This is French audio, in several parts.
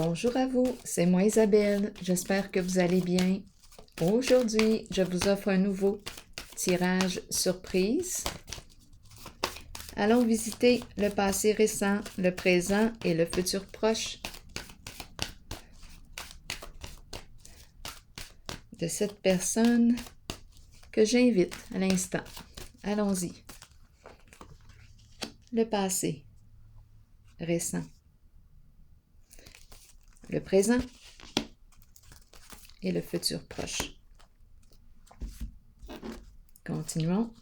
Bonjour à vous, c'est moi Isabelle, j'espère que vous allez bien. Aujourd'hui, je vous offre un nouveau tirage surprise. Allons visiter le passé récent, le présent et le futur proche de cette personne que j'invite à l'instant. Allons-y. Le passé récent, le présent et le futur proche. Continuons.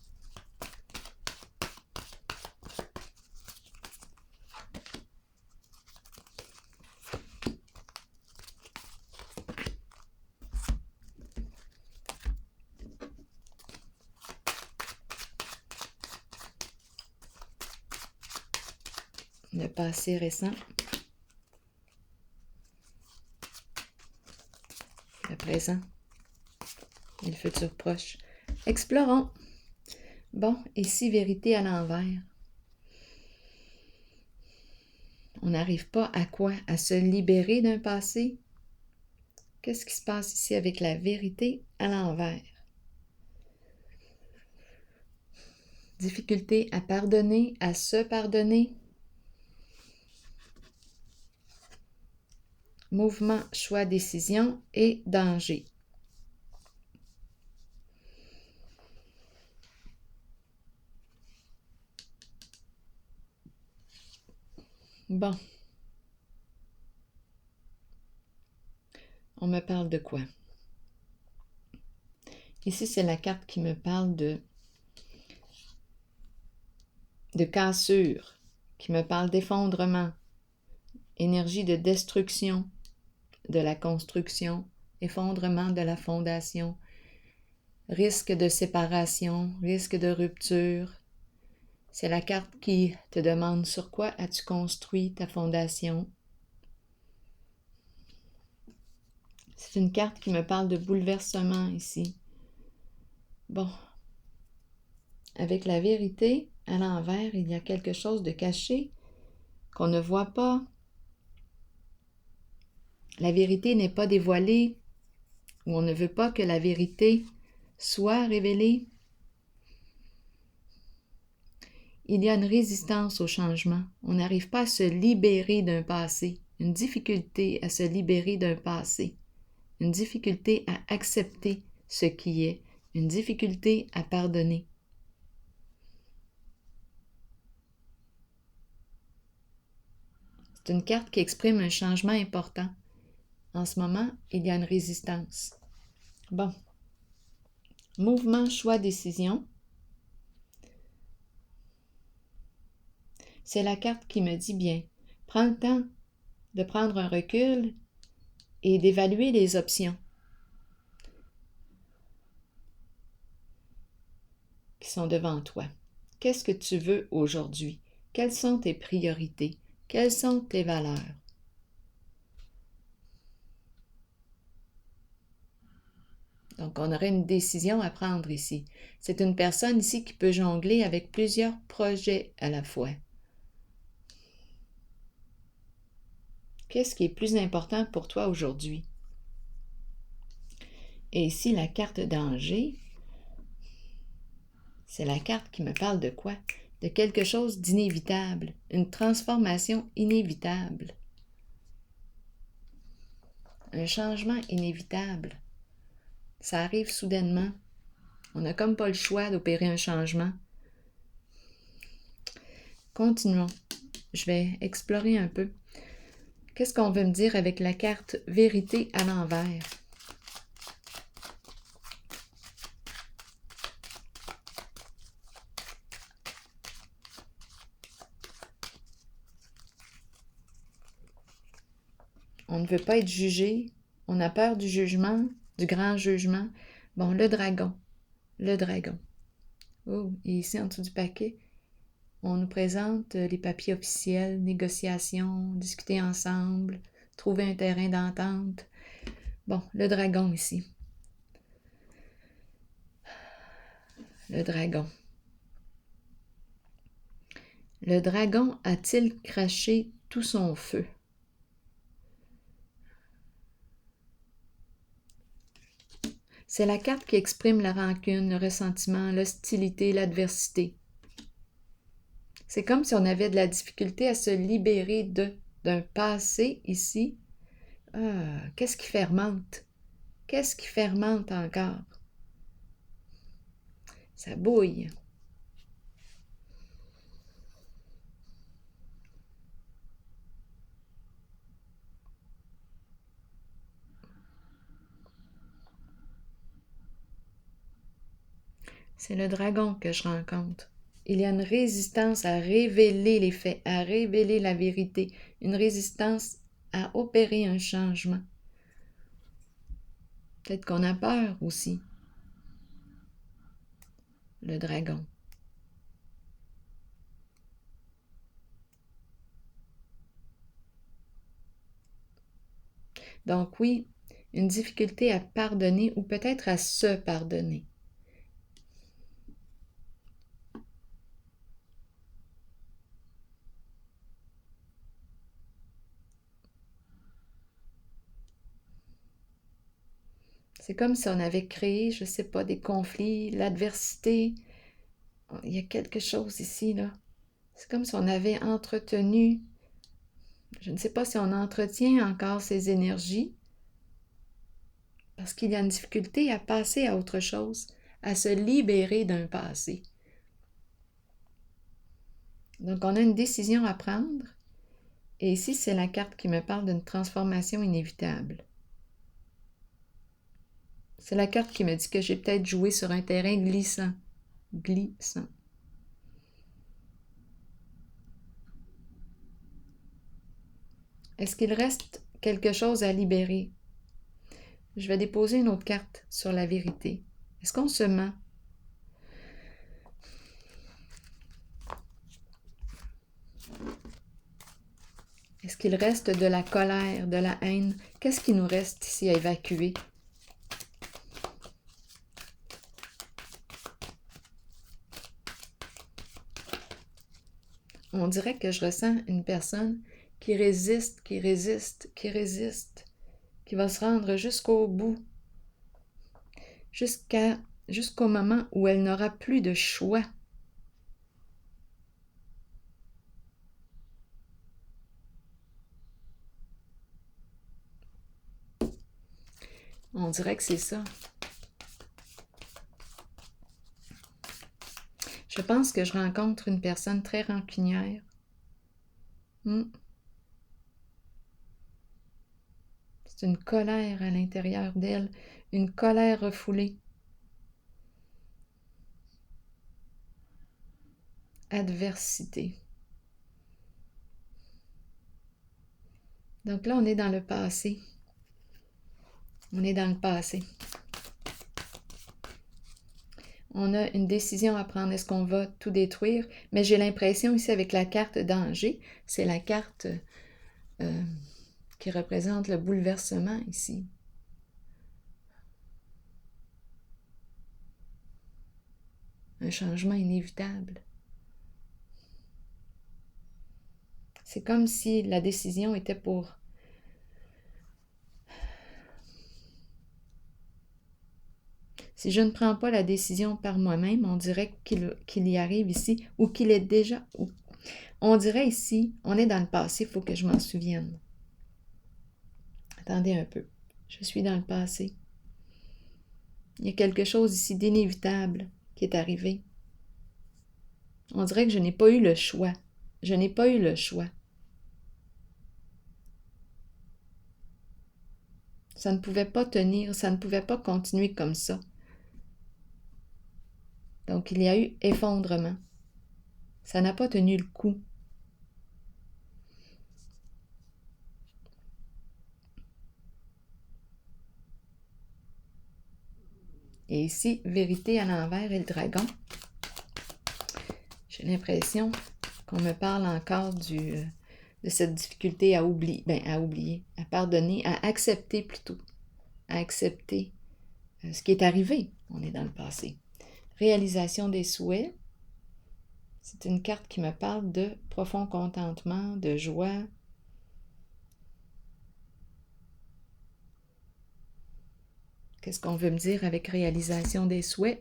Le passé récent, le présent et le futur proche. Explorons. Bon, ici, vérité à l'envers. On n'arrive pas à quoi? À se libérer d'un passé? Qu'est-ce qui se passe ici avec la vérité à l'envers? Difficulté à pardonner, à se pardonner. Mouvement, choix, décision et danger. Bon. On me parle de quoi? Ici, c'est la carte qui me parle de cassure, qui me parle d'effondrement, énergie de destruction de la construction, effondrement de la fondation, risque de séparation, risque de rupture. C'est la carte qui te demande sur quoi as-tu construit ta fondation. C'est une carte qui me parle de bouleversement ici. Bon, avec la vérité à l'envers, il y a quelque chose de caché qu'on ne voit pas. La vérité n'est pas dévoilée, ou on ne veut pas que la vérité soit révélée. Il y a une résistance au changement. On n'arrive pas à se libérer d'un passé, une difficulté à se libérer d'un passé, une difficulté à accepter ce qui est, une difficulté à pardonner. C'est une carte qui exprime un changement important. En ce moment, il y a une résistance. Bon. Mouvement, choix, décision. C'est la carte qui me dit bien, prends le temps de prendre un recul et d'évaluer les options qui sont devant toi. Qu'est-ce que tu veux aujourd'hui? Quelles sont tes priorités? Quelles sont tes valeurs? Donc, on aurait une décision à prendre ici. C'est une personne ici qui peut jongler avec plusieurs projets à la fois. Qu'est-ce qui est plus important pour toi aujourd'hui? Et ici, la carte danger, c'est la carte qui me parle de quoi? De quelque chose d'inévitable, une transformation inévitable, un changement inévitable. Ça arrive soudainement. On n'a comme pas le choix d'opérer un changement. Continuons. Je vais explorer un peu. Qu'est-ce qu'on veut me dire avec la carte vérité à l'envers? On ne veut pas être jugé. On a peur du jugement, du grand jugement. Bon, le dragon. Le dragon. Oh, et ici, en dessous du paquet, on nous présente les papiers officiels, négociations, discuter ensemble, trouver un terrain d'entente. Bon, le dragon ici. Le dragon. Le dragon a-t-il craché tout son feu? C'est la carte qui exprime la rancune, le ressentiment, l'hostilité, l'adversité. C'est comme si on avait de la difficulté à se libérer d'un passé ici. Ah, qu'est-ce qui fermente? Qu'est-ce qui fermente encore? Ça bouille. C'est le dragon que je rencontre. Il y a une résistance à révéler les faits, à révéler la vérité, une résistance à opérer un changement. Peut-être qu'on a peur aussi. Le dragon. Donc oui, une difficulté à pardonner ou peut-être à se pardonner. C'est comme si on avait créé, je ne sais pas, des conflits, l'adversité. Il y a quelque chose ici, là. C'est comme si on avait entretenu, je ne sais pas si on entretient encore ces énergies, parce qu'il y a une difficulté à passer à autre chose, à se libérer d'un passé. Donc, on a une décision à prendre, et ici, c'est la carte qui me parle d'une transformation inévitable. C'est la carte qui me dit que j'ai peut-être joué sur un terrain glissant. Glissant. Est-ce qu'il reste quelque chose à libérer? Je vais déposer une autre carte sur la vérité. Est-ce qu'on se ment? Est-ce qu'il reste de la colère, de la haine? Qu'est-ce qui nous reste ici à évacuer? On dirait que je ressens une personne qui résiste, qui résiste, qui résiste, qui va se rendre jusqu'au bout, jusqu'au moment où elle n'aura plus de choix. On dirait que c'est ça. Je pense que je rencontre une personne très rancunière. C'est une colère à l'intérieur d'elle, une colère refoulée. Adversité. Donc là, on est dans le passé. On est dans le passé. On a une décision à prendre. Est-ce qu'on va tout détruire? Mais j'ai l'impression ici avec la carte danger, c'est la carte qui représente le bouleversement ici. Un changement inévitable. C'est comme si la décision était pour si je ne prends pas la décision par moi-même, on dirait qu'il y arrive ici, ou qu'il est déjà... On dirait ici, on est dans le passé, il faut que je m'en souvienne. Attendez un peu, je suis dans le passé. Il y a quelque chose ici d'inévitable qui est arrivé. On dirait que je n'ai pas eu le choix. Je n'ai pas eu le choix. Ça ne pouvait pas tenir, ça ne pouvait pas continuer comme ça. Donc, il y a eu effondrement. Ça n'a pas tenu le coup. Et ici, vérité à l'envers et le dragon. J'ai l'impression qu'on me parle encore de cette difficulté à oublier, à pardonner, à accepter plutôt, à accepter ce qui est arrivé. On est dans le passé. Réalisation des souhaits. C'est une carte qui me parle de profond contentement, de joie. Qu'est-ce qu'on veut me dire avec réalisation des souhaits?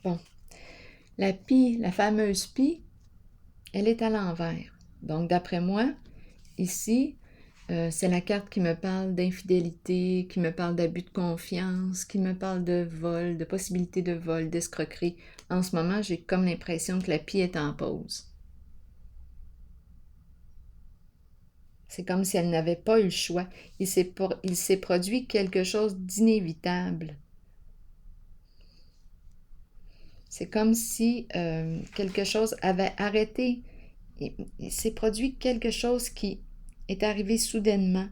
Bon. La pie, la fameuse pie, elle est à l'envers. Donc, d'après moi, ici, c'est la carte qui me parle d'infidélité, qui me parle d'abus de confiance, qui me parle de vol, de possibilité de vol, d'escroquerie. En ce moment, j'ai comme l'impression que la pie est en pause. C'est comme si elle n'avait pas eu le choix. Il s'est produit quelque chose d'inévitable. C'est comme si quelque chose avait arrêté. Il s'est produit quelque chose qui est arrivé soudainement.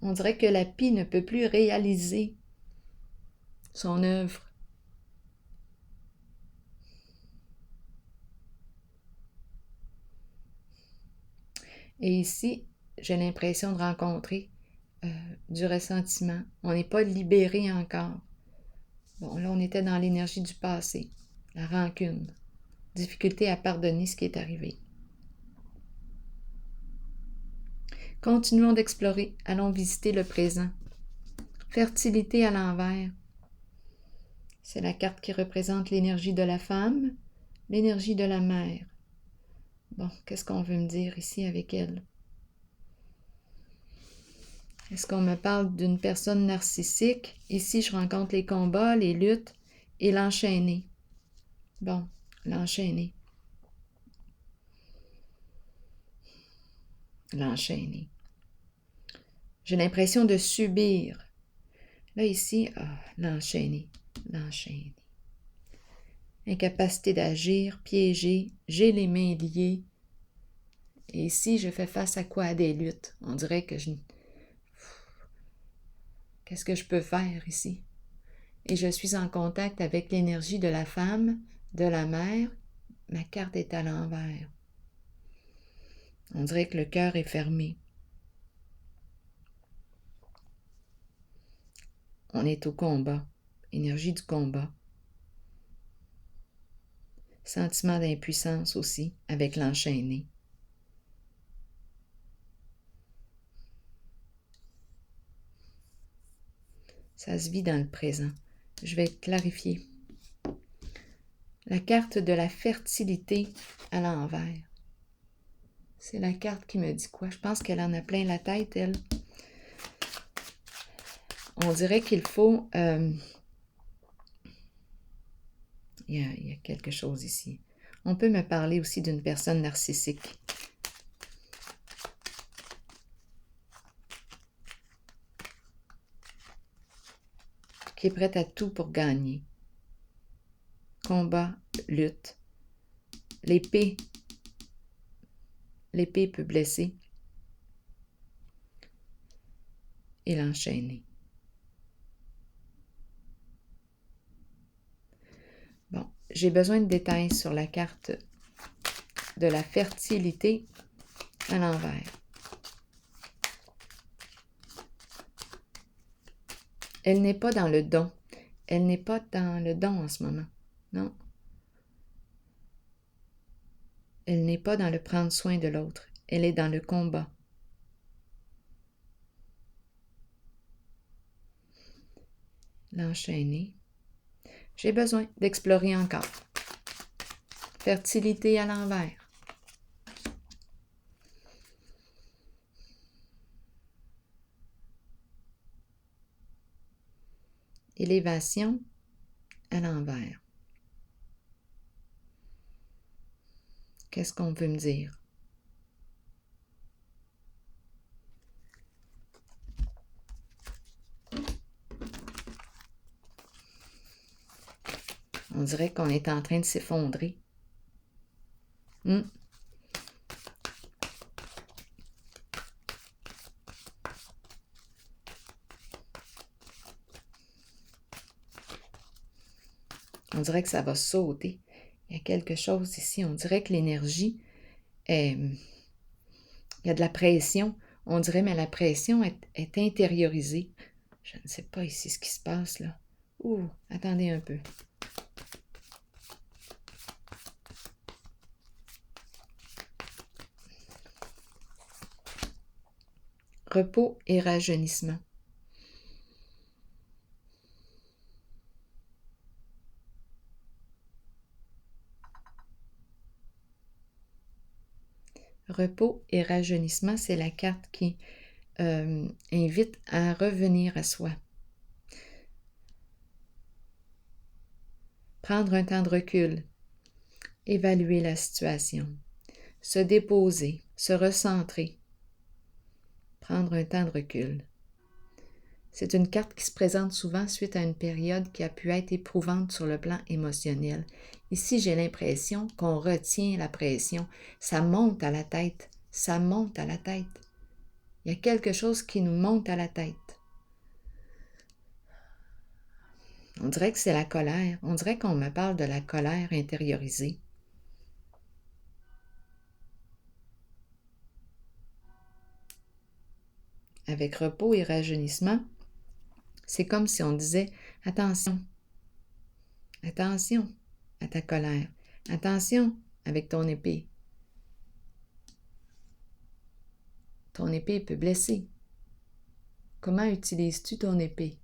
On dirait que la pie ne peut plus réaliser son œuvre. Et ici, j'ai l'impression de rencontrer du ressentiment. On n'est pas libéré encore. Bon, là, on était dans l'énergie du passé, la rancune, difficulté à pardonner ce qui est arrivé. Continuons d'explorer, allons visiter le présent. Fertilité à l'envers. C'est la carte qui représente l'énergie de la femme, l'énergie de la mère. Bon, qu'est-ce qu'on veut me dire ici avec elle? Est-ce qu'on me parle d'une personne narcissique? Ici, je rencontre les combats, les luttes et l'enchaîner. Bon, l'enchaîner. L'enchaîner. J'ai l'impression de subir. Là, ici, l'enchaîner. L'enchaîner. Incapacité d'agir, piégé, j'ai les mains liées. Et ici, je fais face à quoi? À des luttes. On dirait que Qu'est-ce que je peux faire ici? Et je suis en contact avec l'énergie de la femme, de la mère. Ma carte est à l'envers. On dirait que le cœur est fermé. On est au combat. Énergie du combat. Sentiment d'impuissance aussi, avec l'enchaîné. Ça se vit dans le présent. Je vais clarifier. La carte de la fertilité à l'envers. C'est la carte qui me dit quoi? Je pense qu'elle en a plein la tête, elle. On dirait qu'il faut... Il y a quelque chose ici. On peut me parler aussi d'une personne narcissique. Qui est prête à tout pour gagner. Combat, lutte. L'épée. L'épée peut blesser. Et l'enchaîner. Bon, j'ai besoin de détails sur la carte de la fertilité à l'envers. Elle n'est pas dans le don. Elle n'est pas dans le don en ce moment. Non. Elle n'est pas dans le prendre soin de l'autre. Elle est dans le combat. L'enchaîner. J'ai besoin d'explorer encore. Fertilité à l'envers. Élévation à l'envers. Qu'est-ce qu'on veut me dire? On dirait qu'on est en train de s'effondrer. On dirait que ça va sauter. Il y a quelque chose ici. On dirait que l'énergie, il y a de la pression. On dirait, mais la pression est intériorisée. Je ne sais pas ici ce qui se passe là. Ouh, attendez un peu. Repos et rajeunissement. Repos et rajeunissement, c'est la carte qui invite à revenir à soi. Prendre un temps de recul, évaluer la situation, se déposer, se recentrer, prendre un temps de recul. C'est une carte qui se présente souvent suite à une période qui a pu être éprouvante sur le plan émotionnel. Ici, j'ai l'impression qu'on retient la pression. Ça monte à la tête. Ça monte à la tête. Il y a quelque chose qui nous monte à la tête. On dirait que c'est la colère. On dirait qu'on me parle de la colère intériorisée. Avec repos et rajeunissement, c'est comme si on disait « Attention, attention à ta colère. Attention avec ton épée. Ton épée peut blesser. Comment utilises-tu ton épée? »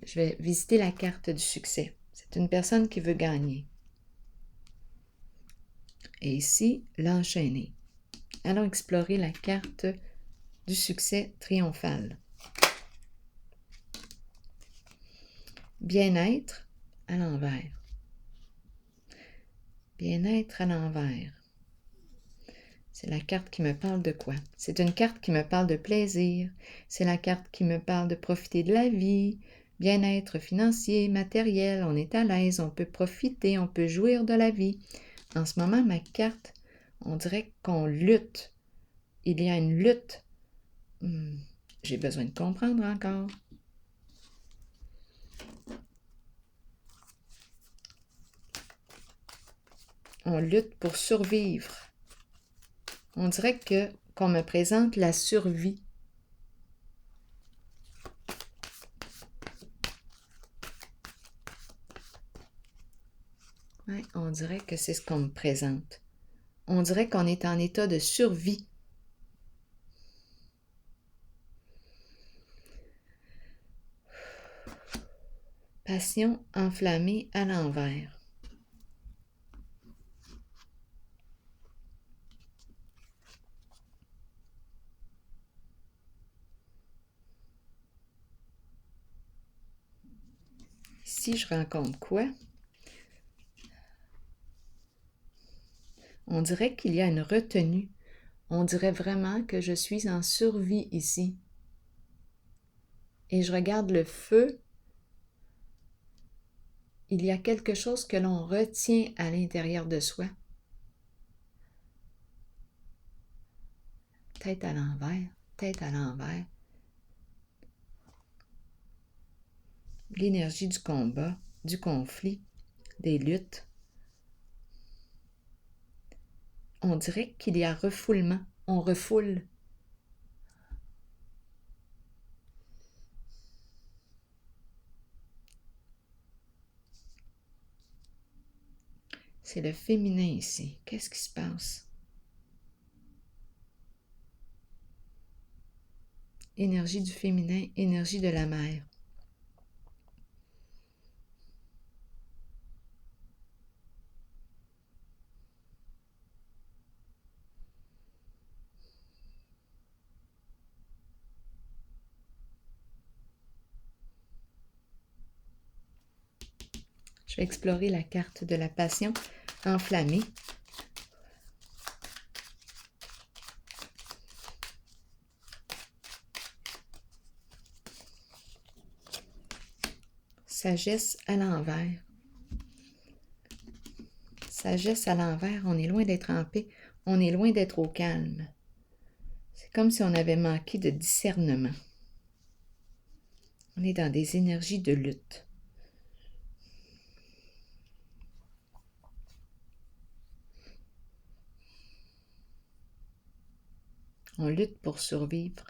Je vais visiter la carte du succès. C'est une personne qui veut gagner. Et ici, l'enchaîner. Allons explorer la carte du succès triomphal. Bien-être à l'envers. Bien-être à l'envers. C'est la carte qui me parle de quoi? C'est une carte qui me parle de plaisir. C'est la carte qui me parle de profiter de la vie. Bien-être financier, matériel, on est à l'aise, on peut profiter, on peut jouir de la vie. En ce moment, ma carte, on dirait qu'on lutte. Il y a une lutte. J'ai besoin de comprendre encore. On lutte pour survivre. On dirait qu'on me présente la survie. Ouais, on dirait que c'est ce qu'on me présente. On dirait qu'on est en état de survie. Passion enflammée à l'envers. Ici, je rencontre quoi? On dirait qu'il y a une retenue. On dirait vraiment que je suis en survie ici. Et je regarde le feu. Il y a quelque chose que l'on retient à l'intérieur de soi. Tête à l'envers, tête à l'envers. L'énergie du combat, du conflit, des luttes. On dirait qu'il y a refoulement. On refoule. C'est le féminin ici. Qu'est-ce qui se passe? Énergie du féminin, énergie de la mère. Je vais explorer la carte de la passion enflammée. Sagesse à l'envers. Sagesse à l'envers, on est loin d'être en paix, on est loin d'être au calme. C'est comme si on avait manqué de discernement. On est dans des énergies de lutte. On lutte pour survivre.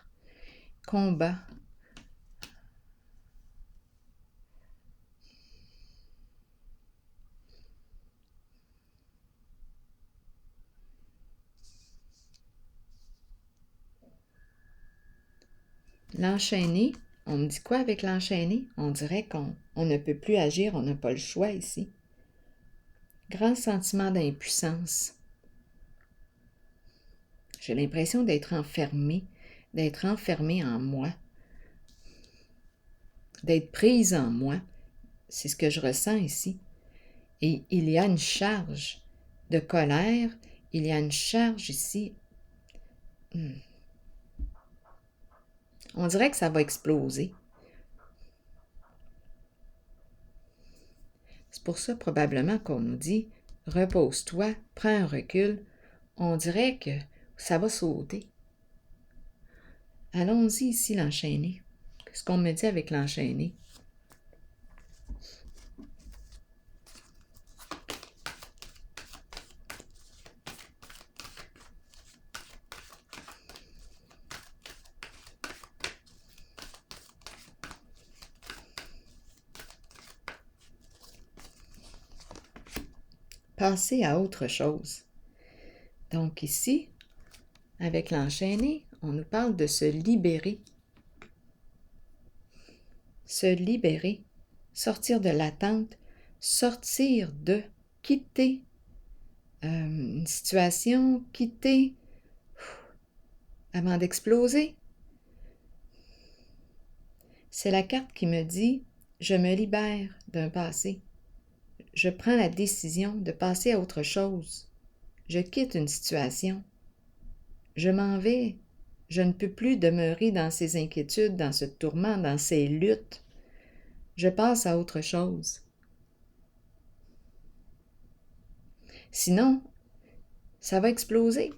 Combat. L'enchaîner, on me dit quoi avec l'enchaîner? On dirait qu'on ne peut plus agir, on n'a pas le choix ici. Grand sentiment d'impuissance. J'ai l'impression d'être enfermée en moi, d'être prise en moi. C'est ce que je ressens ici. Et il y a une charge de colère, il y a une charge ici. On dirait que ça va exploser. C'est pour ça probablement qu'on nous dit « Repose-toi, prends un recul ». On dirait que ça va sauter. Allons-y ici, l'enchaîner. Qu'est-ce qu'on me dit avec l'enchaîner? Passer à autre chose. Donc ici, avec l'enchaîné, on nous parle de se libérer. Se libérer, sortir de l'attente, sortir de, quitter une situation, quitter avant d'exploser. C'est la carte qui me dit « Je me libère d'un passé. Je prends la décision de passer à autre chose. Je quitte une situation. Je m'en vais. Je ne peux plus demeurer dans ces inquiétudes, dans ce tourment, dans ces luttes. Je passe à autre chose. » Sinon, ça va exploser.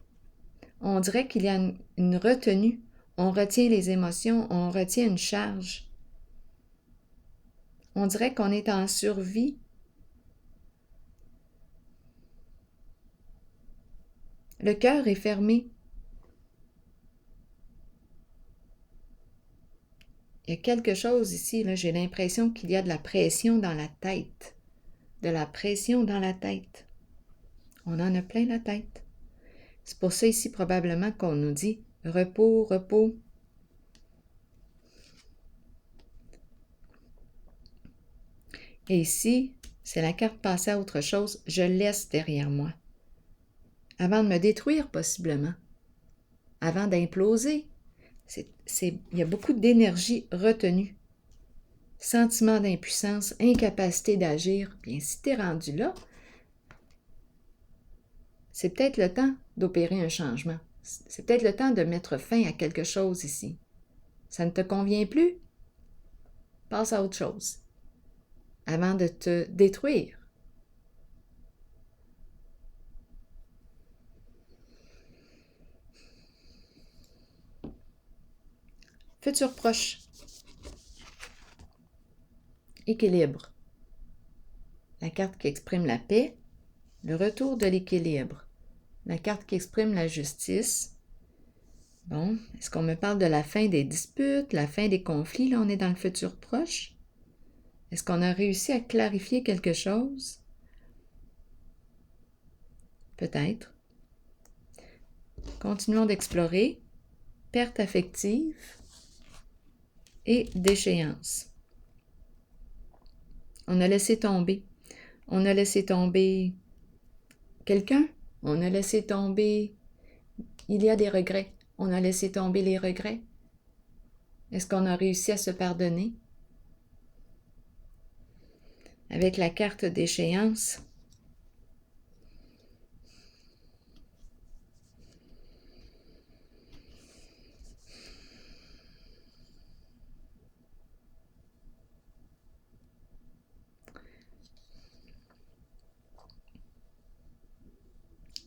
On dirait qu'il y a une retenue. On retient les émotions, on retient une charge. On dirait qu'on est en survie. Le cœur est fermé. Il y a quelque chose ici, là, j'ai l'impression qu'il y a de la pression dans la tête. De la pression dans la tête. On en a plein la tête. C'est pour ça ici probablement qu'on nous dit repos, repos. Et ici, c'est la carte passer à autre chose, je laisse derrière moi. Avant de me détruire possiblement. Avant d'imploser. Il y a beaucoup d'énergie retenue. Sentiment d'impuissance, incapacité d'agir. Bien, si tu es rendu là, c'est peut-être le temps d'opérer un changement. C'est peut-être le temps de mettre fin à quelque chose ici. Ça ne te convient plus? Passe à autre chose. Avant de te détruire. Futur proche. Équilibre. La carte qui exprime la paix, le retour de l'équilibre. La carte qui exprime la justice. Bon, est-ce qu'on me parle de la fin des disputes, la fin des conflits? Là, on est dans le futur proche. Est-ce qu'on a réussi à clarifier quelque chose? Peut-être. Continuons d'explorer. Perte affective et déchéance. On a laissé tomber. On a laissé tomber quelqu'un. On a laissé tomber... Il y a des regrets. On a laissé tomber les regrets. Est-ce qu'on a réussi à se pardonner? Avec la carte d'échéance,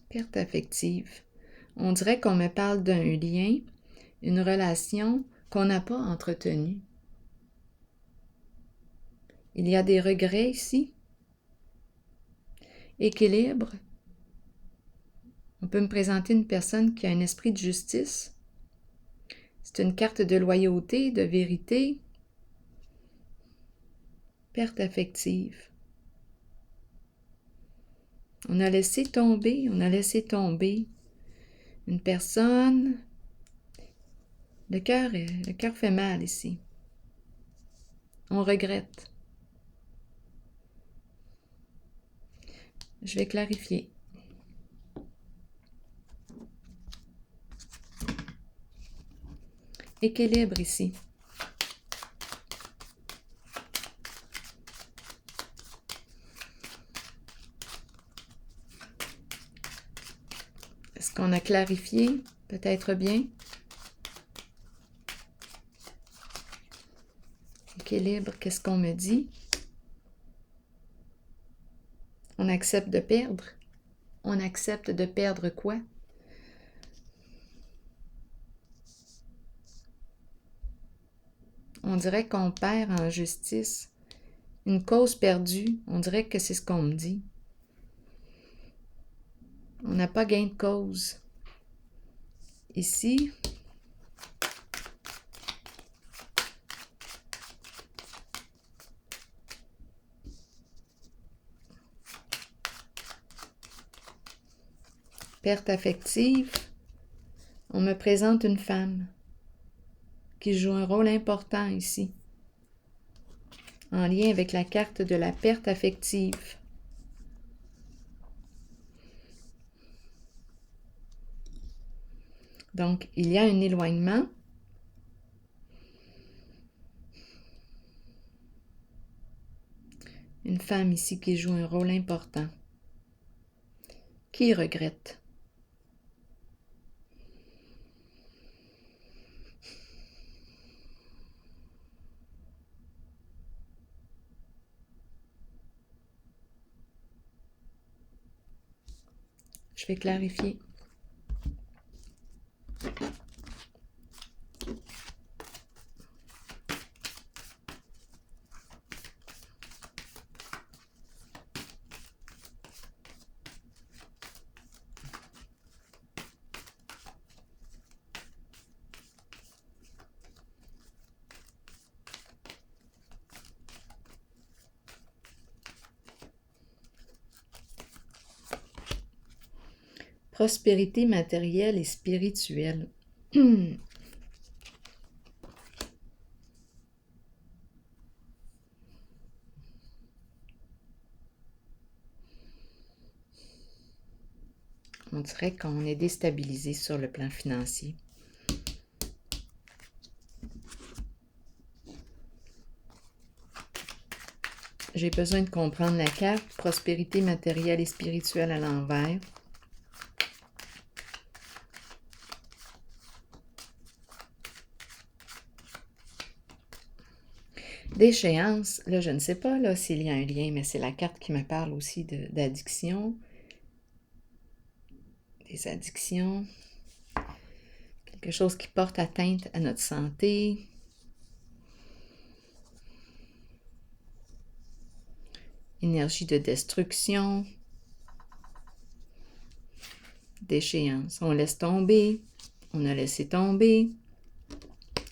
perte affective. On dirait qu'on me parle d'un lien, une relation qu'on n'a pas entretenue. Il y a des regrets ici. Équilibre. On peut me présenter une personne qui a un esprit de justice, C'est une carte de loyauté, de vérité, perte affective. On a laissé tomber une personne. Le cœur fait mal ici. On regrette. Je vais clarifier. Équilibre ici. Est-ce qu'on a clarifié? Peut-être bien. Équilibre, qu'est-ce qu'on me dit? On accepte de perdre. On accepte de perdre quoi? On dirait qu'on perd en justice. Une cause perdue, on dirait que c'est ce qu'on me dit. On n'a pas gain de cause. Ici, perte affective, on me présente une femme qui joue un rôle important ici, en lien avec la carte de la perte affective. Donc, il y a un éloignement. Une femme ici qui joue un rôle important. Qui regrette? Je vais clarifier. Prospérité matérielle et spirituelle. On dirait qu'on est déstabilisé sur le plan financier. J'ai besoin de comprendre la carte prospérité matérielle et spirituelle à l'envers. D'échéance, là, je ne sais pas là, s'il y a un lien, mais c'est la carte qui me parle aussi d'addiction. Des addictions. Quelque chose qui porte atteinte à notre santé. Énergie de destruction. D'échéance. On laisse tomber. On a laissé tomber.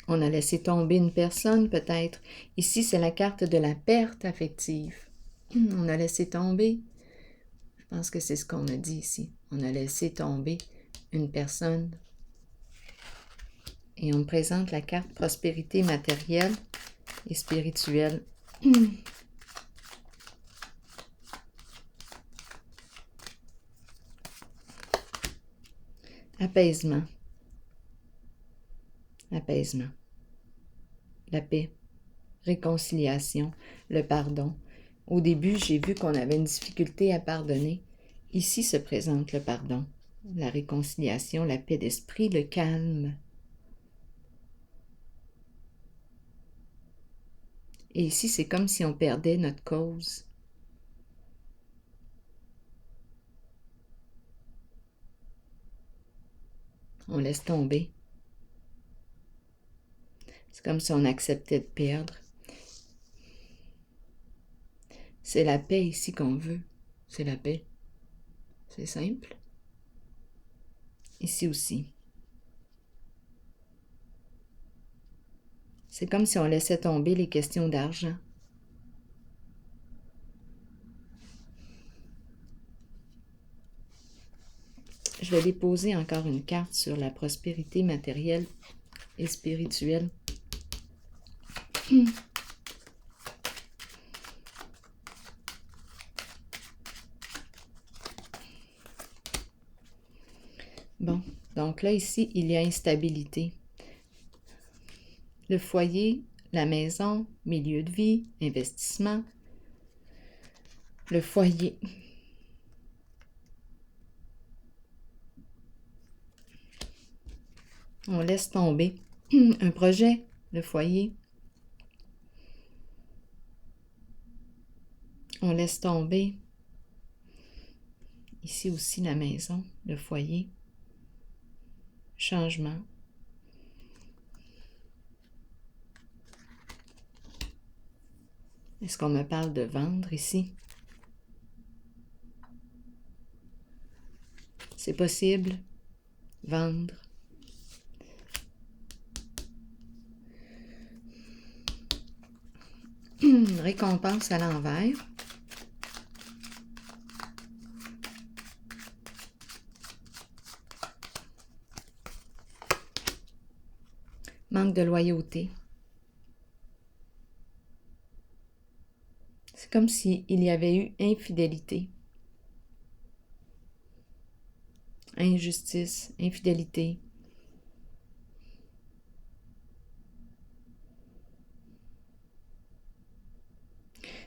On a laissé tomber une personne, peut-être. Ici, c'est la carte de la perte affective. On a laissé tomber. Je pense que c'est ce qu'on a dit ici. On a laissé tomber une personne. Et on me présente la carte prospérité matérielle et spirituelle. Apaisement. Apaisement. La paix. Réconciliation. Le pardon. Au début, j'ai vu qu'on avait une difficulté à pardonner. Ici se présente le pardon, la réconciliation, la paix d'esprit, le calme. Et ici, c'est comme si on perdait notre cause. On laisse tomber. C'est comme si on acceptait de perdre. C'est la paix ici qu'on veut. C'est la paix. C'est simple. Ici aussi. C'est comme si on laissait tomber les questions d'argent. Je vais déposer encore une carte sur la prospérité matérielle et spirituelle. Bon, donc là, ici, il y a instabilité. Le foyer, la maison, milieu de vie, investissement. Le foyer. On laisse tomber. Un projet, le foyer. On laisse tomber. Ici aussi la maison, le foyer. Changement. Est-ce qu'on me parle de vendre ici? C'est possible. Vendre. Récompense à l'envers. Manque de loyauté. C'est comme s'il y avait eu infidélité. Injustice, infidélité.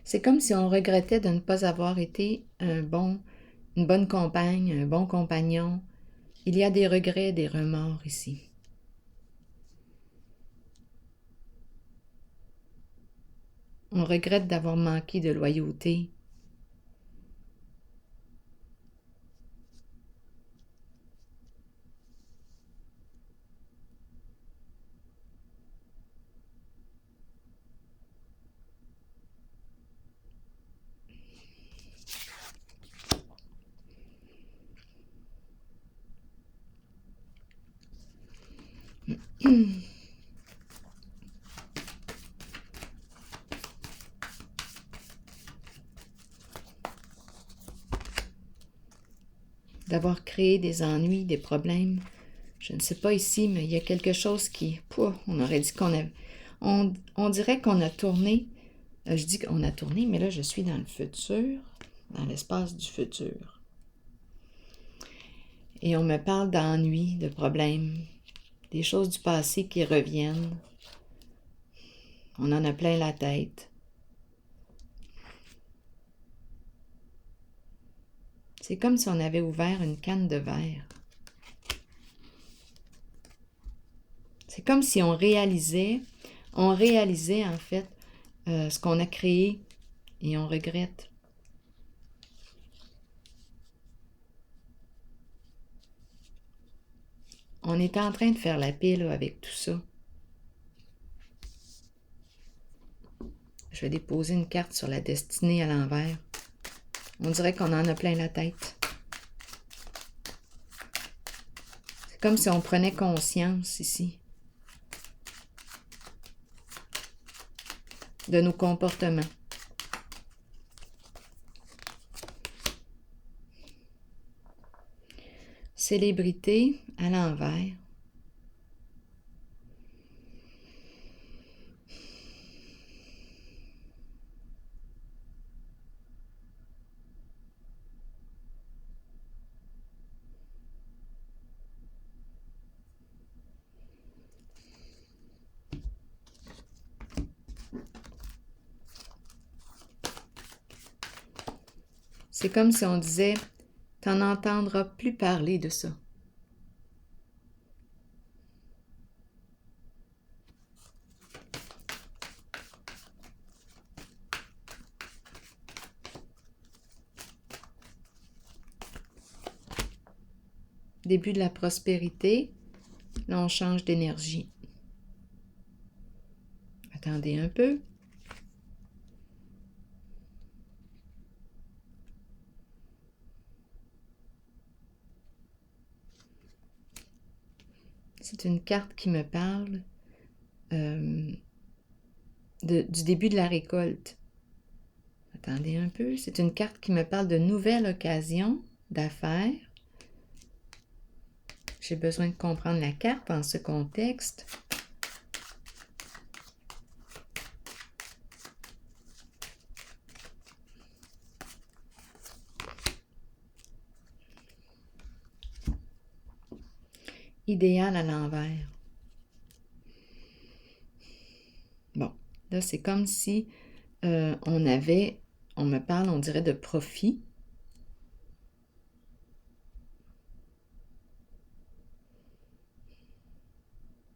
C'est comme si on regrettait de ne pas avoir été une bonne compagne, un bon compagnon. Il y a des regrets, des remords ici. On regrette d'avoir manqué de loyauté. D'avoir créé des ennuis, des problèmes. Je ne sais pas ici, mais il y a quelque chose qui... on aurait dit qu'on avait... On dirait qu'on a tourné... je dis qu'on a tourné, mais là, je suis dans le futur, dans l'espace du futur. Et on me parle d'ennuis, de problèmes, des choses du passé qui reviennent. On en a plein la tête. C'est comme si on avait ouvert une canne de verre. C'est comme si on réalisait en fait ce qu'on a créé et on regrette. On était en train de faire la paix là, avec tout ça. Je vais déposer une carte sur la destinée à l'envers. On dirait qu'on en a plein la tête. C'est comme si on prenait conscience ici de nos comportements. Célébrité à l'envers. C'est comme si on disait, t'en n'entendras plus parler de ça. Début de la prospérité, là on change d'énergie. Attendez un peu. C'est une carte qui me parle du début de la récolte. Attendez un peu, c'est une carte qui me parle de nouvelles occasions d'affaires. J'ai besoin de comprendre la carte dans ce contexte. Idéal à l'envers. Bon, là, c'est comme si on me parle, on dirait, de profit.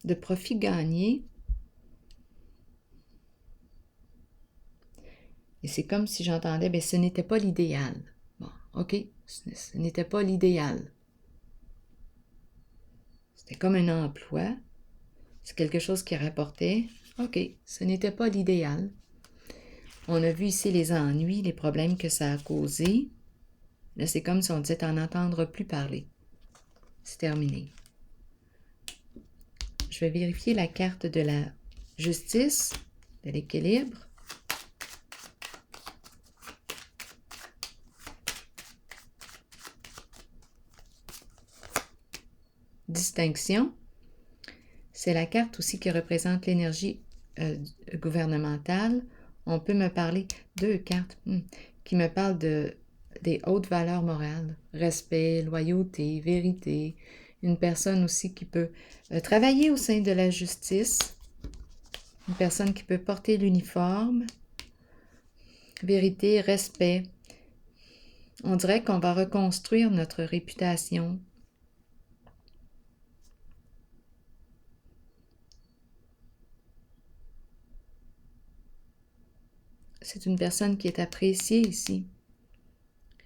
De profit gagné. Et c'est comme si j'entendais, bien, ce n'était pas l'idéal. Bon, OK, ce n'était pas l'idéal. C'était comme un emploi. C'est quelque chose qui rapportait. OK, ce n'était pas l'idéal. On a vu ici les ennuis, les problèmes que ça a causés. Là, c'est comme si on disait t'en entendre plus parler. C'est terminé. Je vais vérifier la carte de la justice, de l'équilibre. Distinction. C'est la carte aussi qui représente l'énergie gouvernementale. On peut me parler, deux cartes qui me parlent des hautes valeurs morales, respect, loyauté, vérité. Une personne aussi qui peut travailler au sein de la justice, une personne qui peut porter l'uniforme, vérité, respect. On dirait qu'on va reconstruire notre réputation. C'est une personne qui est appréciée ici.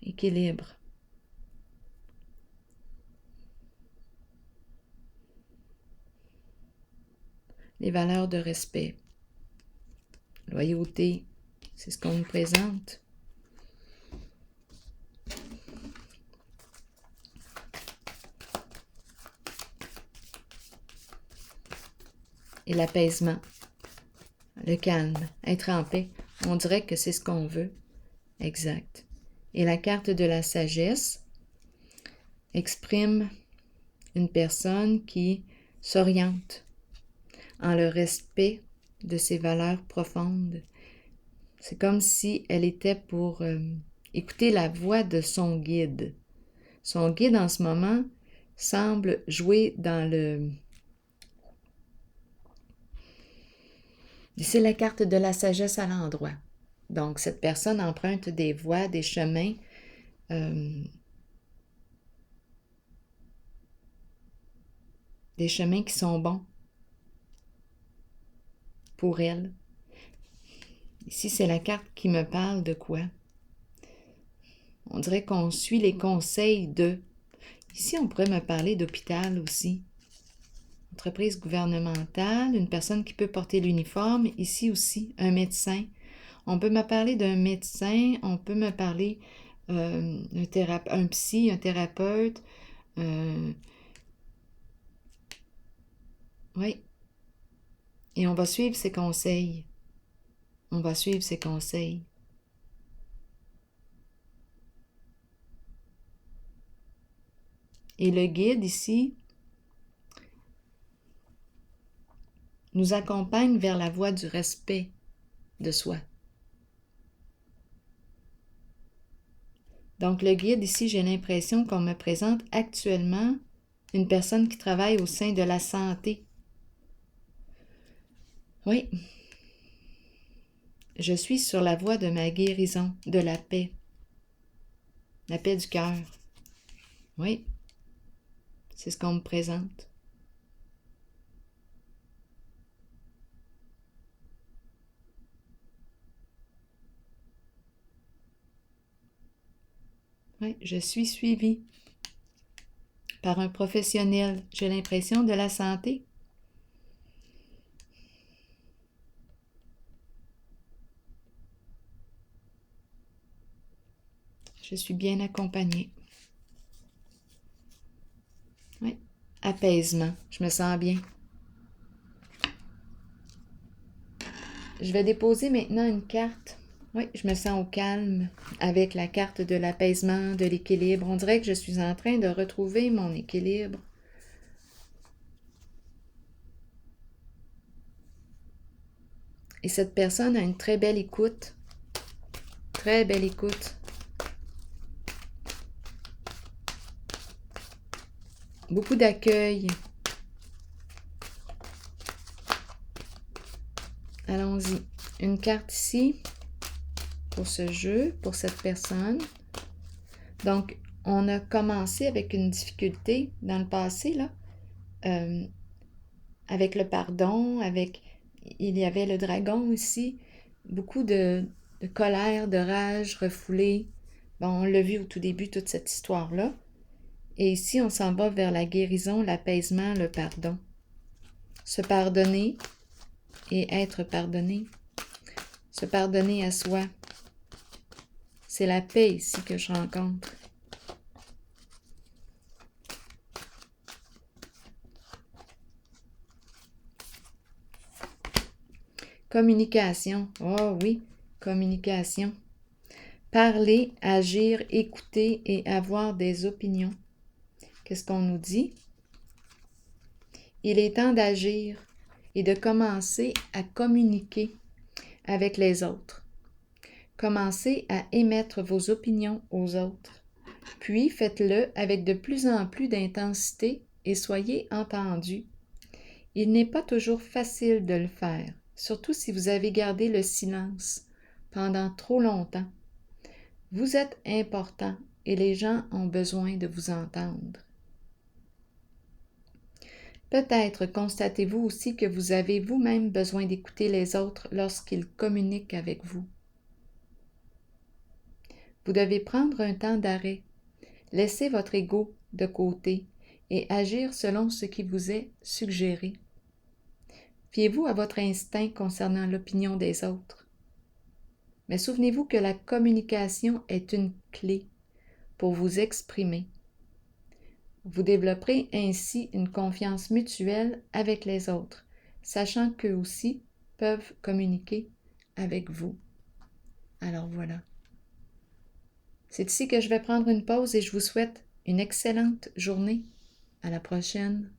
Équilibre. Les valeurs de respect. Loyauté, c'est ce qu'on nous présente. Et l'apaisement, le calme, être en paix. On dirait que c'est ce qu'on veut. Exact. Et la carte de la sagesse exprime une personne qui s'oriente en le respect de ses valeurs profondes. C'est comme si elle était pour écouter la voix de son guide. Son guide en ce moment semble jouer dans le... C'est la carte de la sagesse à l'endroit. Donc, cette personne emprunte des voies, des chemins qui sont bons pour elle. Ici, c'est la carte qui me parle de quoi? On dirait qu'on suit les conseils de... Ici, on pourrait me parler d'hôpital aussi. Entreprise gouvernementale, une personne qui peut porter l'uniforme. Ici aussi, un médecin. On peut me parler d'un médecin, on peut me parler un psy, un thérapeute. Oui. Et on va suivre ses conseils. On va suivre ses conseils. Et le guide ici nous accompagne vers la voie du respect de soi. Donc le guide ici, j'ai l'impression qu'on me présente actuellement une personne qui travaille au sein de la santé. Oui. Je suis sur la voie de ma guérison, de la paix du cœur. Oui, c'est ce qu'on me présente. Oui, je suis suivie par un professionnel, j'ai l'impression, de la santé. Je suis bien accompagnée. Oui, apaisement, je me sens bien. Je vais déposer maintenant une carte. Oui, je me sens au calme avec la carte de l'apaisement, de l'équilibre. On dirait que je suis en train de retrouver mon équilibre. Et cette personne a une très belle écoute. Très belle écoute. Beaucoup d'accueil. Allons-y. Une carte ici pour ce jeu, pour cette personne. Donc, on a commencé avec une difficulté dans le passé, là, avec le pardon, il y avait le dragon ici, beaucoup de colère, de rage refoulée. Bon, on l'a vu au tout début, toute cette histoire-là. Et ici, on s'en va vers la guérison, l'apaisement, le pardon. Se pardonner et être pardonné. Se pardonner à soi. C'est la paix ici que je rencontre. Communication. Oh oui, communication. Parler, agir, écouter et avoir des opinions. Qu'est-ce qu'on nous dit? Il est temps d'agir et de commencer à communiquer avec les autres. Commencez à émettre vos opinions aux autres. Puis faites-le avec de plus en plus d'intensité et soyez entendus. Il n'est pas toujours facile de le faire, surtout si vous avez gardé le silence pendant trop longtemps. Vous êtes important et les gens ont besoin de vous entendre. Peut-être constatez-vous aussi que vous avez vous-même besoin d'écouter les autres lorsqu'ils communiquent avec vous. Vous devez prendre un temps d'arrêt, laisser votre ego de côté et agir selon ce qui vous est suggéré. Fiez-vous à votre instinct concernant l'opinion des autres. Mais souvenez-vous que la communication est une clé pour vous exprimer. Vous développerez ainsi une confiance mutuelle avec les autres, sachant qu'eux aussi peuvent communiquer avec vous. Alors voilà. C'est ici que je vais prendre une pause et je vous souhaite une excellente journée. À la prochaine.